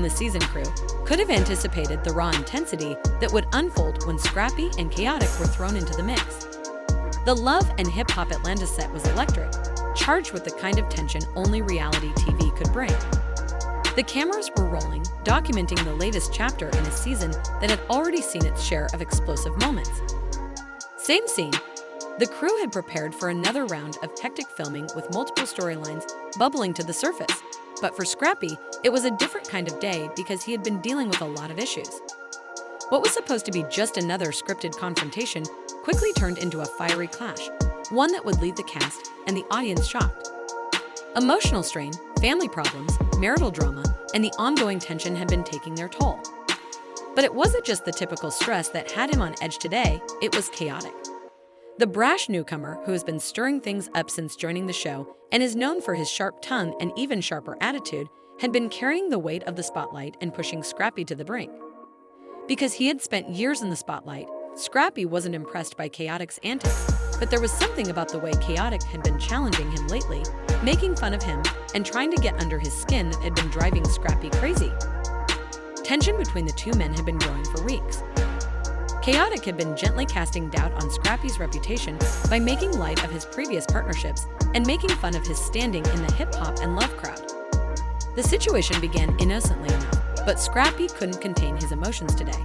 the season crew could have anticipated the raw intensity that would unfold when Scrappy and Khaotic were thrown into the mix. The Love and Hip Hop Atlanta set was electric, charged with the kind of tension only reality TV could bring. The cameras were rolling, documenting the latest chapter in a season that had already seen its share of explosive moments. Same scene. The crew had prepared for another round of hectic filming with multiple storylines bubbling to the surface. But for Scrappy, it was a different kind of day because he had been dealing with a lot of issues. What was supposed to be just another scripted confrontation quickly turned into a fiery clash, one that would leave the cast and the audience shocked. Emotional strain, family problems, marital drama, and the ongoing tension had been taking their toll. But it wasn't just the typical stress that had him on edge today, it was Khaotic. The brash newcomer, who has been stirring things up since joining the show and is known for his sharp tongue and even sharper attitude, had been carrying the weight of the spotlight and pushing Scrappy to the brink. Because he had spent years in the spotlight, Scrappy wasn't impressed by Khaotic's antics, but there was something about the way Khaotic had been challenging him lately, making fun of him and trying to get under his skin that had been driving Scrappy crazy. Tension between the two men had been growing for weeks. Khaotic had been gently casting doubt on Scrappy's reputation by making light of his previous partnerships and making fun of his standing in the hip-hop and love crowd. The situation began innocently enough, but Scrappy couldn't contain his emotions today.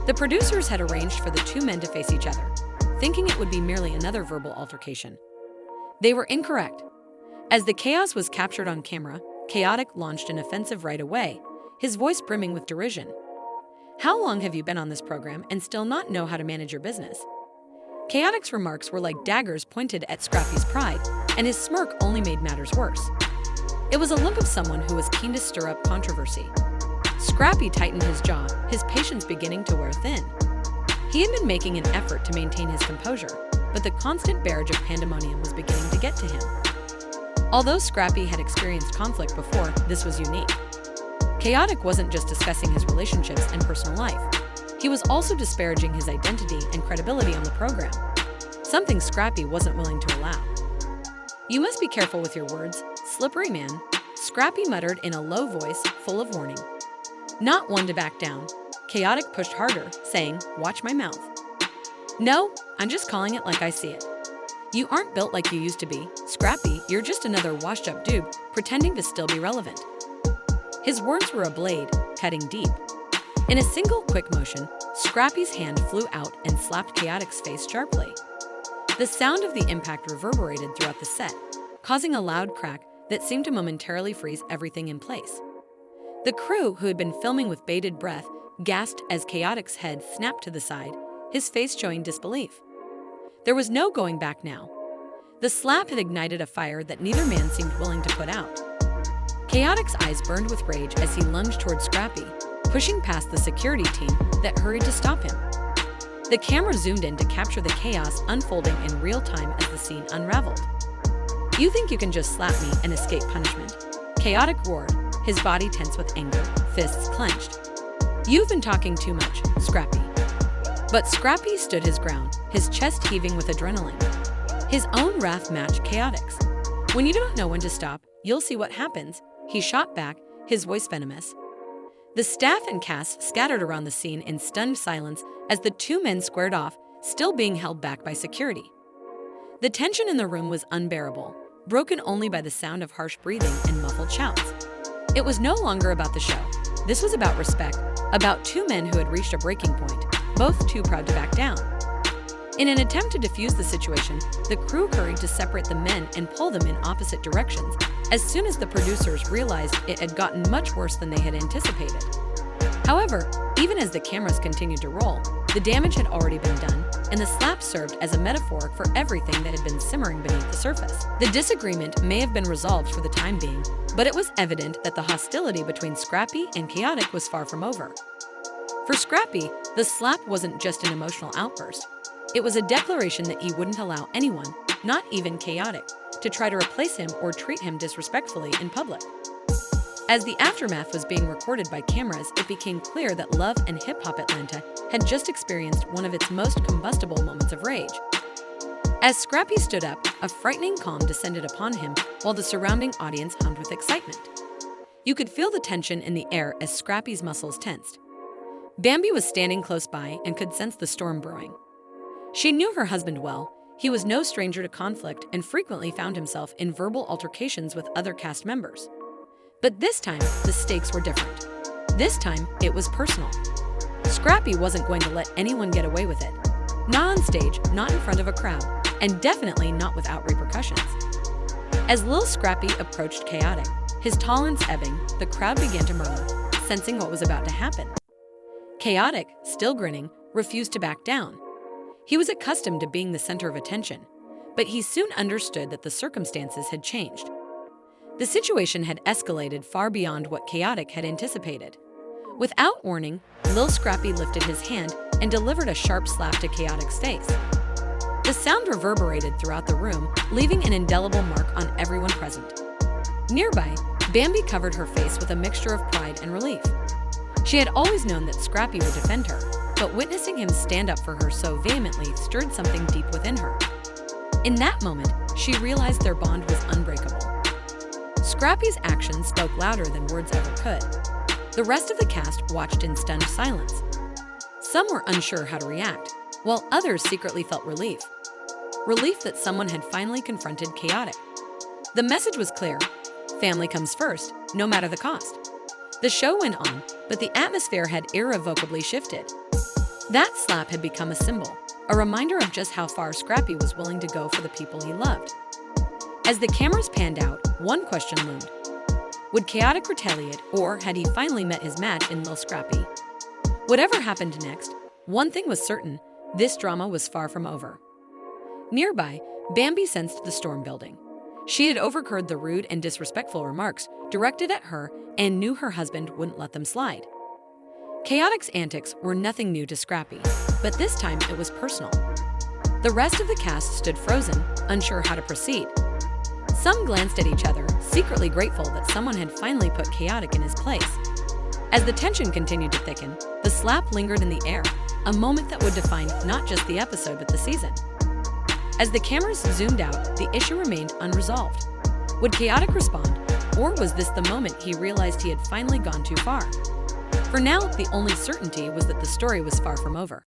The producers had arranged for the two men to face each other, thinking it would be merely another verbal altercation. They were incorrect. As the chaos was captured on camera, Khaotic launched an offensive right away, his voice brimming with derision. "How long have you been on this program and still not know how to manage your business?" Khaotic's remarks were like daggers pointed at Scrappy's pride, and his smirk only made matters worse. It was a look of someone who was keen to stir up controversy. Scrappy tightened his jaw, his patience beginning to wear thin. He had been making an effort to maintain his composure, but the constant barrage of pandemonium was beginning to get to him. Although Scrappy had experienced conflict before, this was unique. Khaotic wasn't just discussing his relationships and personal life. He was also disparaging his identity and credibility on the program, something Scrappy wasn't willing to allow. "You must be careful with your words, slippery man," Scrappy muttered in a low voice full of warning. Not one to back down, Khaotic pushed harder, saying, "Watch my mouth." "No, I'm just calling it like I see it. You aren't built like you used to be, Scrappy, you're just another washed-up dude pretending to still be relevant." His words were a blade, cutting deep. In a single quick motion, Scrappy's hand flew out and slapped Khaotic's face sharply. The sound of the impact reverberated throughout the set, causing a loud crack that seemed to momentarily freeze everything in place. The crew, who had been filming with bated breath, gasped as Khaotic's head snapped to the side, his face showing disbelief. There was no going back now. The slap had ignited a fire that neither man seemed willing to put out. Khaotic's eyes burned with rage as he lunged toward Scrappy, pushing past the security team that hurried to stop him. The camera zoomed in to capture the chaos unfolding in real time as the scene unraveled. "You think you can just slap me and escape punishment?" Khaotic roared, his body tense with anger, fists clenched. "You've been talking too much, Scrappy." But Scrappy stood his ground, his chest heaving with adrenaline. His own wrath matched Khaotic's. "When you don't know when to stop, you'll see what happens," he shot back, his voice venomous. The staff and cast scattered around the scene in stunned silence as the two men squared off, still being held back by security. The tension in the room was unbearable, broken only by the sound of harsh breathing and muffled shouts. It was no longer about the show. This was about respect, about two men who had reached a breaking point, both too proud to back down. In an attempt to defuse the situation, the crew hurried to separate the men and pull them in opposite directions as soon as the producers realized it had gotten much worse than they had anticipated. However, even as the cameras continued to roll, the damage had already been done, and the slap served as a metaphor for everything that had been simmering beneath the surface. The disagreement may have been resolved for the time being, but it was evident that the hostility between Scrappy and Khaotic was far from over. For Scrappy, the slap wasn't just an emotional outburst. It was a declaration that he wouldn't allow anyone, not even Khaotic, to try to replace him or treat him disrespectfully in public. As the aftermath was being recorded by cameras, it became clear that Love and Hip Hop Atlanta had just experienced one of its most combustible moments of rage. As Scrappy stood up, a frightening calm descended upon him while the surrounding audience hummed with excitement. You could feel the tension in the air as Scrappy's muscles tensed. Bambi was standing close by and could sense the storm brewing. She knew her husband well. He was no stranger to conflict and frequently found himself in verbal altercations with other cast members. But this time, the stakes were different. This time, it was personal. Scrappy wasn't going to let anyone get away with it. Not on stage, not in front of a crowd, and definitely not without repercussions. As Lil Scrappy approached Khaotic, his tolerance ebbing, the crowd began to murmur, sensing what was about to happen. Khaotic, still grinning, refused to back down. He was accustomed to being the center of attention, but he soon understood that the circumstances had changed. The situation had escalated far beyond what Khaotic had anticipated. Without warning, Lil Scrappy lifted his hand and delivered a sharp slap to Khaotic's face. The sound reverberated throughout the room, leaving an indelible mark on everyone present. Nearby, Bambi covered her face with a mixture of pride and relief. She had always known that Scrappy would defend her, but witnessing him stand up for her so vehemently stirred something deep within her. In that moment, she realized their bond was unbreakable. Scrappy's actions spoke louder than words ever could. The rest of the cast watched in stunned silence. Some were unsure how to react, while others secretly felt relief. Relief that someone had finally confronted Khaotic. The message was clear: family comes first, no matter the cost. The show went on, but the atmosphere had irrevocably shifted. That slap had become a symbol, a reminder of just how far Scrappy was willing to go for the people he loved. As the cameras panned out, one question loomed. Would Khaotic retaliate, or had he finally met his match in Lil Scrappy? Whatever happened next, one thing was certain: this drama was far from over. Nearby, Bambi sensed the storm building. She had overheard the rude and disrespectful remarks directed at her and knew her husband wouldn't let them slide. Khaotic's antics were nothing new to Scrappy, but this time it was personal. The rest of the cast stood frozen, unsure how to proceed. Some glanced at each other, secretly grateful that someone had finally put Khaotic in his place. As the tension continued to thicken, the slap lingered in the air, a moment that would define not just the episode but the season. As the cameras zoomed out, the issue remained unresolved. Would Khaotic respond, or was this the moment he realized he had finally gone too far? For now, the only certainty was that the story was far from over.